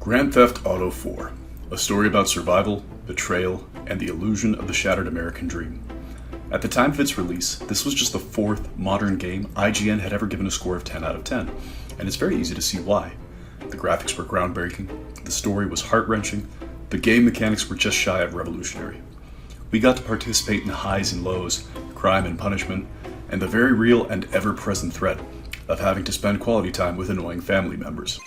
Grand Theft Auto 4, a story about survival, betrayal, and the illusion of the shattered American dream. At the time of its release, this was just the fourth modern game IGN had ever given a score of 10 out of 10, and it's very easy to see why. The graphics were groundbreaking, the story was heart-wrenching, the game mechanics were just shy of revolutionary. We got to participate in the highs and lows, crime and punishment, and the very real and ever-present threat of having to spend quality time with annoying family members.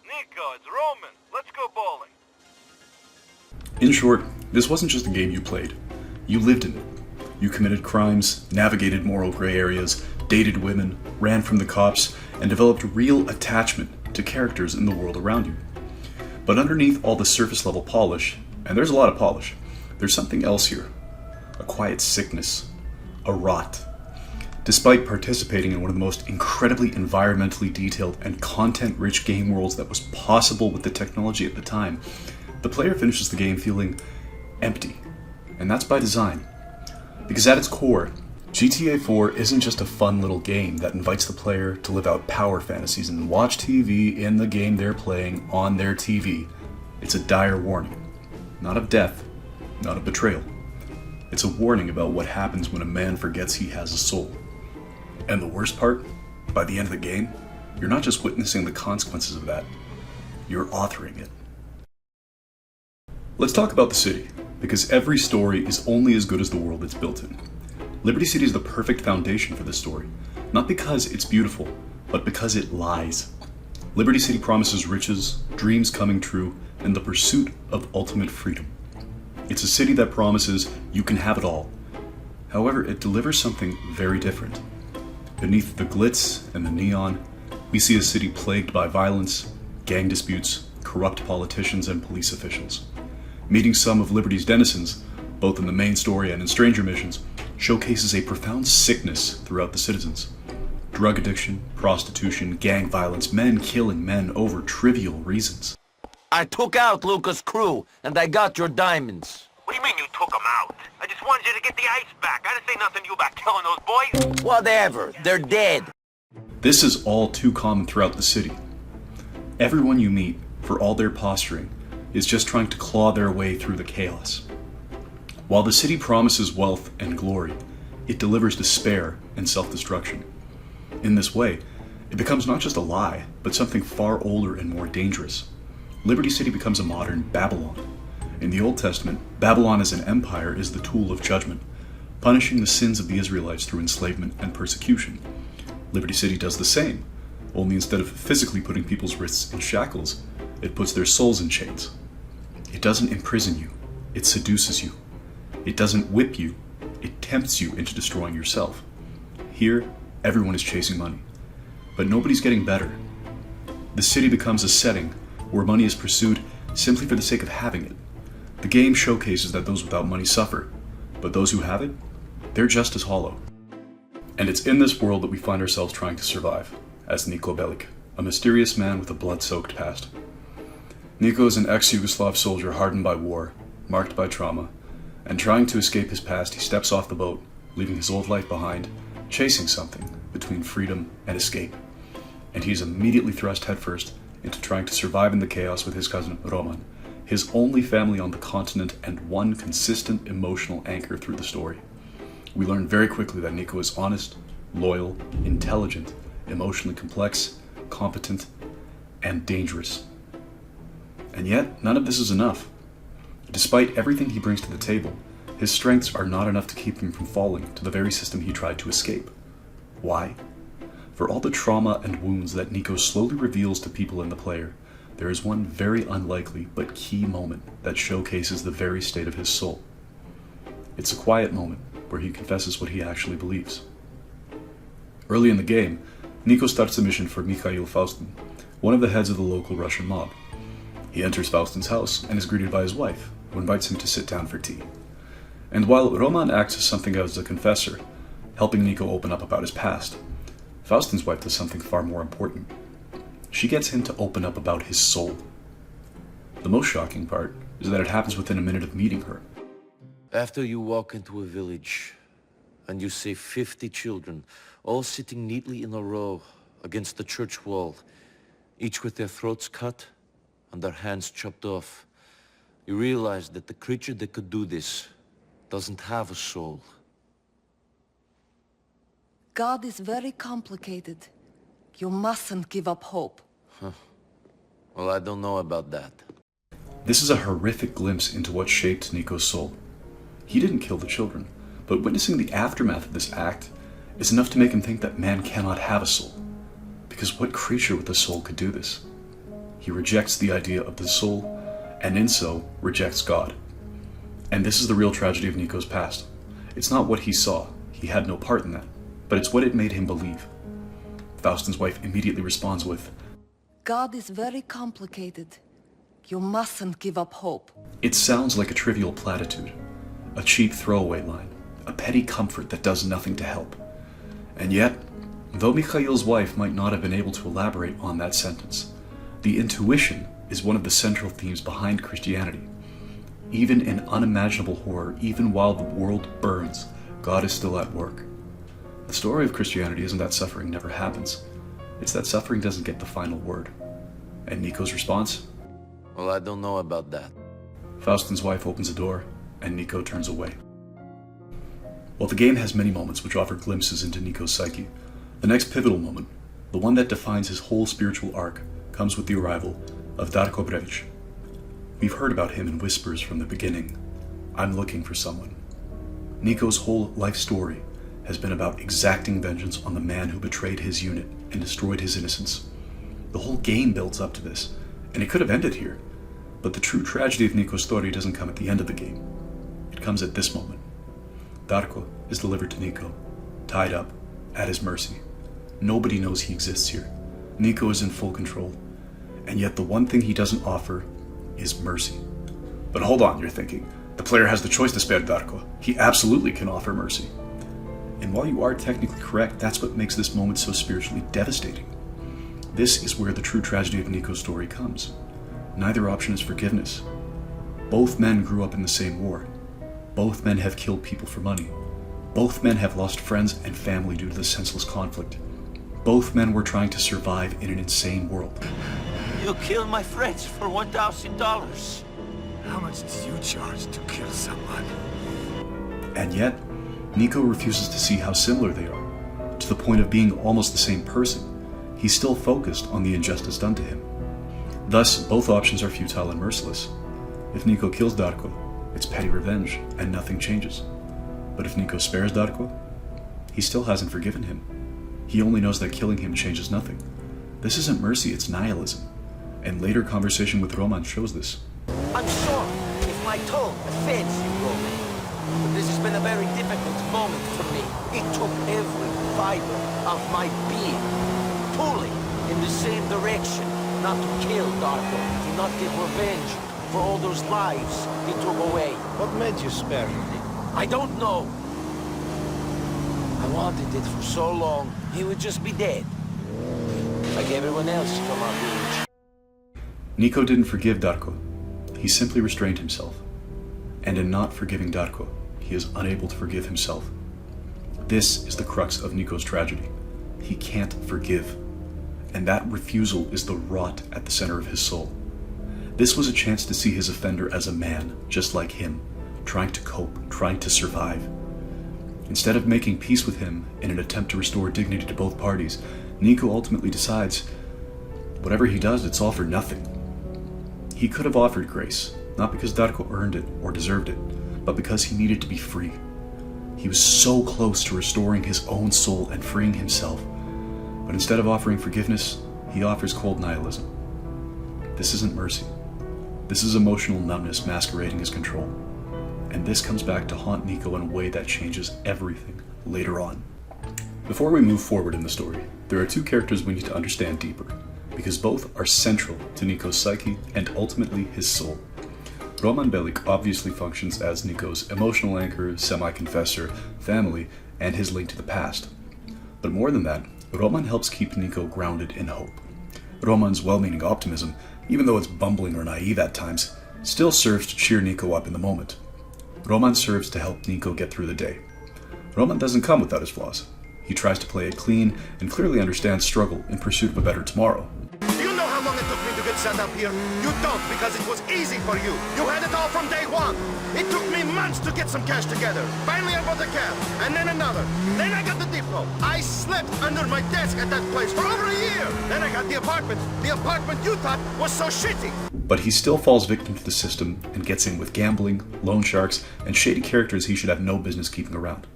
Niko, it's Roman. Let's go bowling. In short, this wasn't just a game you played. You lived in it. You committed crimes, navigated moral gray areas, dated women, ran from the cops, and developed real attachment to characters in the world around you. But underneath all the surface level polish, and there's a lot of polish, there's something else here. A quiet sickness. A rot. Despite participating in one of the most incredibly environmentally detailed and content-rich game worlds that was possible with the technology at the time, the player finishes the game feeling empty. And that's by design. Because at its core, GTA 4 isn't just a fun little game that invites the player to live out power fantasies and watch TV in the game they're playing on their TV. It's a dire warning. Not of death, not of betrayal. It's a warning about what happens when a man forgets he has a soul. And the worst part, by the end of the game, you're not just witnessing the consequences of that, you're authoring it. Let's talk about the city, because every story is only as good as the world it's built in. Liberty City is the perfect foundation for this story, not because it's beautiful, but because it lies. Liberty City promises riches, dreams coming true, and the pursuit of ultimate freedom. It's a city that promises you can have it all. However, it delivers something very different. Beneath the glitz and the neon, we see a city plagued by violence, gang disputes, corrupt politicians, and police officials. Meeting some of Liberty's denizens, both in the main story and in stranger missions, showcases a profound sickness throughout the citizens. Drug addiction, prostitution, gang violence, men killing men over trivial reasons. I took out Luca's crew, and I got your diamonds. What do you mean you took him out? I just wanted you to get the ice back. I didn't say nothing to you about killing those boys. Whatever, they're dead. This is all too common throughout the city. Everyone you meet, for all their posturing, is just trying to claw their way through the chaos. While the city promises wealth and glory, it delivers despair and self-destruction. In this way, it becomes not just a lie, but something far older and more dangerous. Liberty City becomes a modern Babylon. In the Old Testament, Babylon as an empire is the tool of judgment, punishing the sins of the Israelites through enslavement and persecution. Liberty City does the same, only instead of physically putting people's wrists in shackles, it puts their souls in chains. It doesn't imprison you, it seduces you. It doesn't whip you, it tempts you into destroying yourself. Here, everyone is chasing money, but nobody's getting better. The city becomes a setting where money is pursued simply for the sake of having it. The game showcases that those without money suffer, but those who have it, they're just as hollow. And it's in this world that we find ourselves trying to survive, as Niko Bellic, a mysterious man with a blood-soaked past. Niko is an ex-Yugoslav soldier hardened by war, marked by trauma, and trying to escape his past, he steps off the boat, leaving his old life behind, chasing something between freedom and escape. And he's immediately thrust headfirst into trying to survive in the chaos with his cousin Roman, his only family on the continent and one consistent emotional anchor through the story. We learn very quickly that Niko is honest, loyal, intelligent, emotionally complex, competent, and dangerous. And yet, none of this is enough. Despite everything he brings to the table, his strengths are not enough to keep him from falling to the very system he tried to escape. Why? For all the trauma and wounds that Niko slowly reveals to people in the player, there is one very unlikely but key moment that showcases the very state of his soul. It's a quiet moment where he confesses what he actually believes. Early in the game, Niko starts a mission for Mikhail Faustin, one of the heads of the local Russian mob. He enters Faustin's house and is greeted by his wife, who invites him to sit down for tea. And while Roman acts as something as a confessor, helping Niko open up about his past, Faustin's wife does something far more important. She gets him to open up about his soul. The most shocking part is that it happens within a minute of meeting her. After you walk into a village, and you see 50 children, all sitting neatly in a row against the church wall, each with their throats cut and their hands chopped off, you realize that the creature that could do this doesn't have a soul. God is very complicated. You mustn't give up hope. Well, I don't know about that. This is a horrific glimpse into what shaped Niko's soul. He didn't kill the children, but witnessing the aftermath of this act is enough to make him think that man cannot have a soul. Because what creature with a soul could do this? He rejects the idea of the soul, and in so, rejects God. And this is the real tragedy of Niko's past. It's not what he saw, he had no part in that, but it's what it made him believe. Faustin's wife immediately responds with, God is very complicated. You mustn't give up hope. It sounds like a trivial platitude, a cheap throwaway line, a petty comfort that does nothing to help. And yet, though Mikhail's wife might not have been able to elaborate on that sentence, the intuition is one of the central themes behind Christianity. Even in unimaginable horror, even while the world burns, God is still at work. The story of Christianity isn't that suffering never happens. It's that suffering doesn't get the final word. And Niko's response? Well, I don't know about that. Faustin's wife opens the door, and Niko turns away. While the game has many moments which offer glimpses into Niko's psyche, the next pivotal moment, the one that defines his whole spiritual arc, comes with the arrival of Darko Brevic. We've heard about him in whispers from the beginning. I'm looking for someone. Niko's whole life story has been about exacting vengeance on the man who betrayed his unit and destroyed his innocence. The whole game builds up to this, and it could have ended here. But the true tragedy of Niko's story doesn't come at the end of the game. It comes at this moment. Darko is delivered to Niko, tied up, at his mercy. Nobody knows he exists here. Niko is in full control. And yet the one thing he doesn't offer is mercy. But hold on, you're thinking. The player has the choice to spare Darko. He absolutely can offer mercy. And while you are technically correct, that's what makes this moment so spiritually devastating. This is where the true tragedy of Niko's story comes. Neither option is forgiveness. Both men grew up in the same war. Both men have killed people for money. Both men have lost friends and family due to the senseless conflict. Both men were trying to survive in an insane world. You killed my friends for $1,000. How much do you charge to kill someone? And yet, Niko refuses to see how similar they are. To the point of being almost the same person, he's still focused on the injustice done to him. Thus, both options are futile and merciless. If Niko kills Darko, it's petty revenge, and nothing changes. But if Niko spares Darko, he still hasn't forgiven him. He only knows that killing him changes nothing. This isn't mercy, it's nihilism. And later conversation with Roman shows this. I'm sorry if my tone offends you, Roman. But this has been a very difficult moment for me. It took every fiber of my being, pulling in the same direction. Not to kill Darko, to not get revenge for all those lives he took away. What made you spare him? I don't know. I wanted it for so long, he would just be dead. Like everyone else from our village. Niko didn't forgive Darko. He simply restrained himself. And in not forgiving Darko, he is unable to forgive himself. This is the crux of Niko's tragedy. He can't forgive. And that refusal is the rot at the center of his soul. This was a chance to see his offender as a man, just like him, trying to cope, trying to survive. Instead of making peace with him in an attempt to restore dignity to both parties, Niko ultimately decides, whatever he does, it's all for nothing. He could have offered grace, not because Darko earned it or deserved it, but because he needed to be free. He was so close to restoring his own soul and freeing himself. But instead of offering forgiveness, he offers cold nihilism. This isn't mercy. This is emotional numbness masquerading as control. And this comes back to haunt Niko in a way that changes everything later on. Before we move forward in the story, there are two characters we need to understand deeper, because both are central to Niko's psyche and ultimately his soul. Roman Bellic obviously functions as Niko's emotional anchor, semi-confessor, family, and his link to the past. But more than that, Roman helps keep Niko grounded in hope. Roman's well-meaning optimism, even though it's bumbling or naive at times, still serves to cheer Niko up in the moment. Roman serves to help Niko get through the day. Roman doesn't come without his flaws. He tries to play it clean and clearly understands struggle in pursuit of a better tomorrow. You know good setup here. You don't, because it was easy for you. You had it all from day one. It took me months to get some cash together. Finally, I bought a cab, and then another. Then I got the depot. I slept under my desk at that place for over a year. Then I got the apartment. The apartment you thought was so shitty. But he still falls victim to the system and gets in with gambling, loan sharks, and shady characters he should have no business keeping around.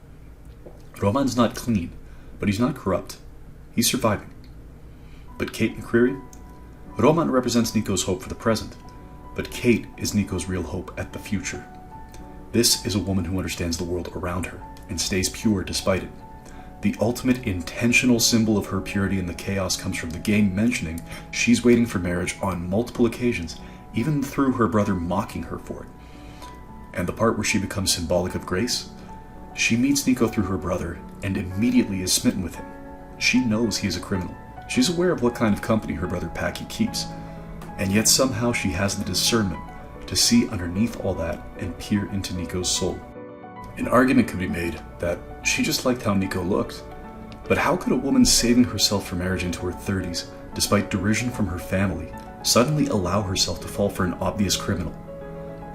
Roman's not clean, but he's not corrupt. He's surviving. But Kate McCreary? Roman represents Niko's hope for the present, but Kate is Niko's real hope at the future. This is a woman who understands the world around her and stays pure despite it. The ultimate intentional symbol of her purity in the chaos comes from the game mentioning she's waiting for marriage on multiple occasions, even through her brother mocking her for it. And the part where she becomes symbolic of grace? She meets Niko through her brother and immediately is smitten with him. She knows he is a criminal. She's aware of what kind of company her brother Packy keeps, and yet somehow she has the discernment to see underneath all that and peer into Niko's soul. An argument could be made that she just liked how Niko looked, but how could a woman saving herself for marriage into her 30s, despite derision from her family, suddenly allow herself to fall for an obvious criminal?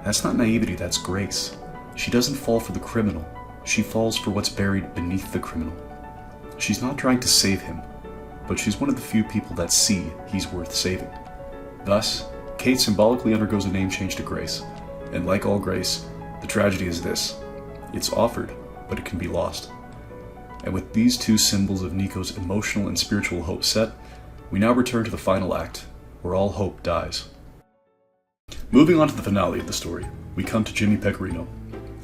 That's not naivety, that's grace. She doesn't fall for the criminal, she falls for what's buried beneath the criminal. She's not trying to save him, but she's one of the few people that see he's worth saving. Thus, Kate symbolically undergoes a name change to Grace, and like all grace, the tragedy is this: it's offered, but it can be lost. And with these two symbols of Niko's emotional and spiritual hope set, we now return to the final act, where all hope dies. Moving on to the finale of the story, we come to Jimmy Pecorino.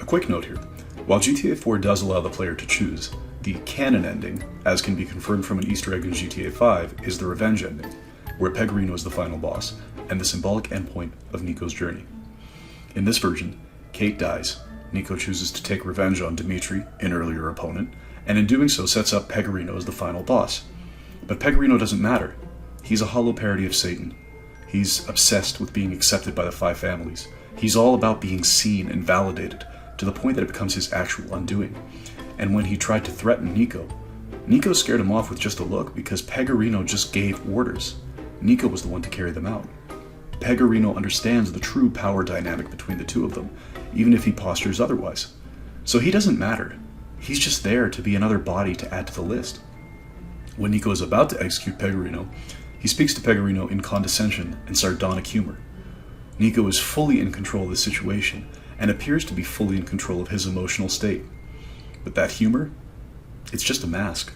A quick note here: while GTA 4 does allow the player to choose, the canon ending, as can be confirmed from an Easter egg in GTA 5, is the revenge ending, where Pecorino is the final boss, and the symbolic endpoint of Niko's journey. In this version, Kate dies, Niko chooses to take revenge on Dimitri, an earlier opponent, and in doing so sets up Pecorino as the final boss. But Pecorino doesn't matter. He's a hollow parody of Satan. He's obsessed with being accepted by the five families. He's all about being seen and validated, to the point that it becomes his actual undoing. And when he tried to threaten Niko scared him off with just a look because Pecorino just gave orders. Niko was the one to carry them out. Pecorino understands the true power dynamic between the two of them, even if he postures otherwise. So he doesn't matter. He's just there to be another body to add to the list. When Niko is about to execute Pecorino, he speaks to Pecorino in condescension and sardonic humor. Niko is fully in control of the situation and appears to be fully in control of his emotional state. But that humor, it's just a mask.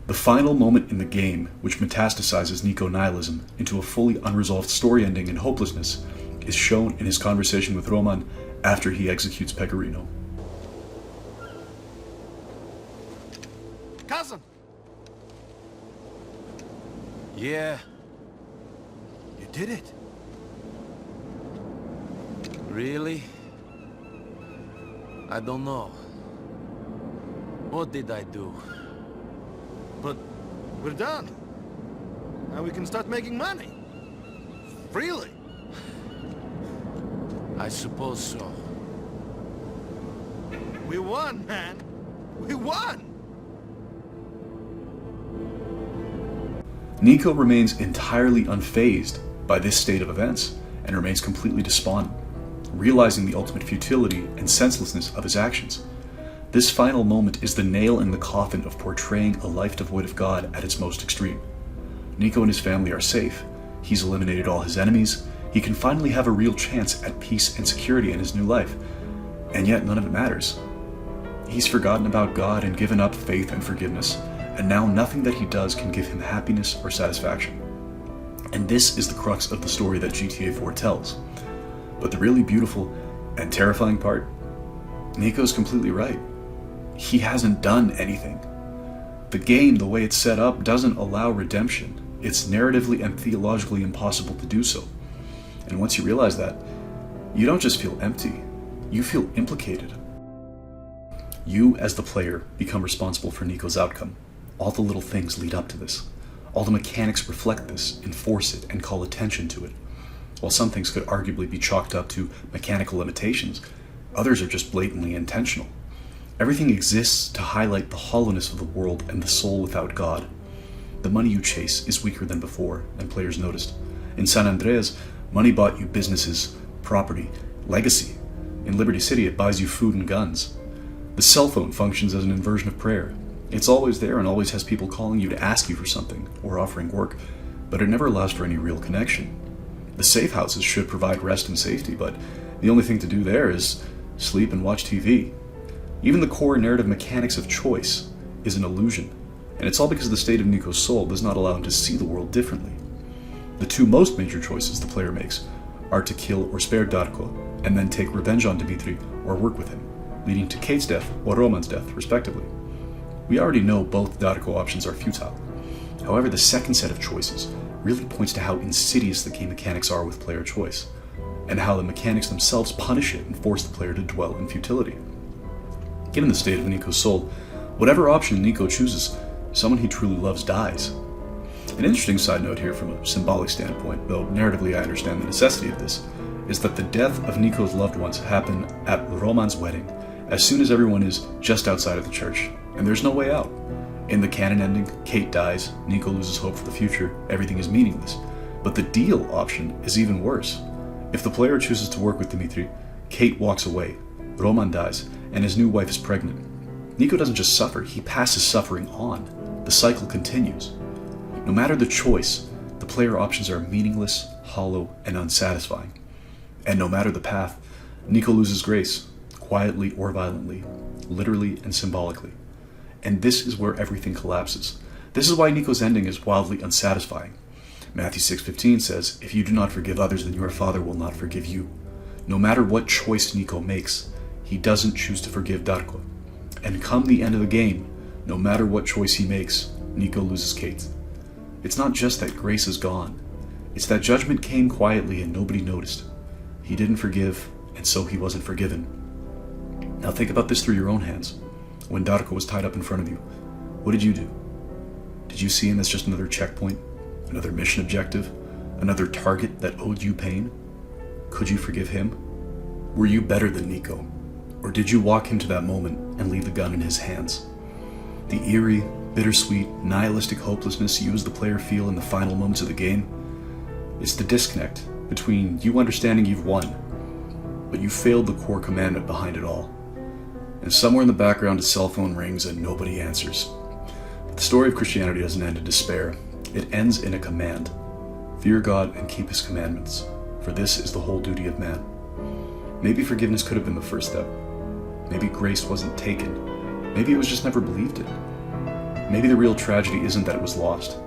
The final moment in the game, which metastasizes Niko nihilism into a fully unresolved story ending and hopelessness, is shown in his conversation with Roman after he executes Pecorino. Cousin, Yeah, you did it. really? I don't know. What did I do? But we're done. Now we can start making money. Freely. I suppose so. We won, man. We won! Niko remains entirely unfazed by this state of events and remains completely despondent, realizing the ultimate futility and senselessness of his actions. This final moment is the nail in the coffin of portraying a life devoid of God at its most extreme. Niko and his family are safe. He's eliminated all his enemies. He can finally have a real chance at peace and security in his new life. And yet none of it matters. He's forgotten about God and given up faith and forgiveness, and now nothing that he does can give him happiness or satisfaction. And this is the crux of the story that GTA 4 tells. But the really beautiful and terrifying part, Niko's completely right. He hasn't done anything. The game, the way it's set up, doesn't allow redemption. It's narratively and theologically impossible to do so. And once you realize that, you don't just feel empty, you feel implicated. You, as the player, become responsible for Niko's outcome. All the little things lead up to this. All the mechanics reflect this, enforce it, and call attention to it. While some things could arguably be chalked up to mechanical limitations, others are just blatantly intentional. Everything exists to highlight the hollowness of the world and the soul without God. The money you chase is weaker than before, and players noticed. In San Andreas, money bought you businesses, property, legacy. In Liberty City, it buys you food and guns. The cell phone functions as an inversion of prayer. It's always there and always has people calling you to ask you for something or offering work, but it never allows for any real connection. The safe houses should provide rest and safety, but the only thing to do there is sleep and watch TV. Even the core narrative mechanics of choice is an illusion, and it's all because the state of Niko's soul does not allow him to see the world differently. The two most major choices the player makes are to kill or spare Darko, and then take revenge on Dmitri or work with him, leading to Kate's death or Roman's death, respectively. We already know both Darko options are futile. However, the second set of choices really points to how insidious the game mechanics are with player choice, and how the mechanics themselves punish it and force the player to dwell in futility. Given the state of Niko's soul, whatever option Niko chooses, someone he truly loves dies. An interesting side note here from a symbolic standpoint, though narratively I understand the necessity of this, is that the death of Niko's loved ones happen at Roman's wedding, as soon as everyone is just outside of the church, and there's no way out. In the canon ending, Kate dies, Niko loses hope for the future, everything is meaningless. But the deal option is even worse. If the player chooses to work with Dmitri, Kate walks away, Roman dies, and his new wife is pregnant. Niko doesn't just suffer, he passes suffering on. The cycle continues. No matter the choice, the player options are meaningless, hollow, and unsatisfying. And no matter the path, Niko loses grace, quietly or violently, literally and symbolically. And this is where everything collapses. This is why Niko's ending is wildly unsatisfying. Matthew 6:15 says, "If you do not forgive others, then your Father will not forgive you." No matter what choice Niko makes, he doesn't choose to forgive Darko. And come the end of the game, no matter what choice he makes, Niko loses Kate. It's not just that grace is gone. It's that judgment came quietly and nobody noticed. He didn't forgive, and so he wasn't forgiven. Now think about this through your own hands. When Darko was tied up in front of you, what did you do? Did you see him as just another checkpoint, another mission objective, another target that owed you pain? Could you forgive him? Were you better than Niko? Or did you walk him to that moment and leave the gun in his hands? The eerie, bittersweet, nihilistic hopelessness you as the player feel in the final moments of the game is the disconnect between you understanding you've won, but you failed the core commandment behind it all. And somewhere in the background a cell phone rings and nobody answers. But the story of Christianity doesn't end in despair. It ends in a command. Fear God and keep his commandments, for this is the whole duty of man. Maybe forgiveness could have been the first step. Maybe grace wasn't taken. Maybe it was just never believed in. Maybe the real tragedy isn't that it was lost,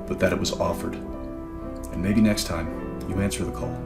but that it was offered. And maybe next time, you answer the call.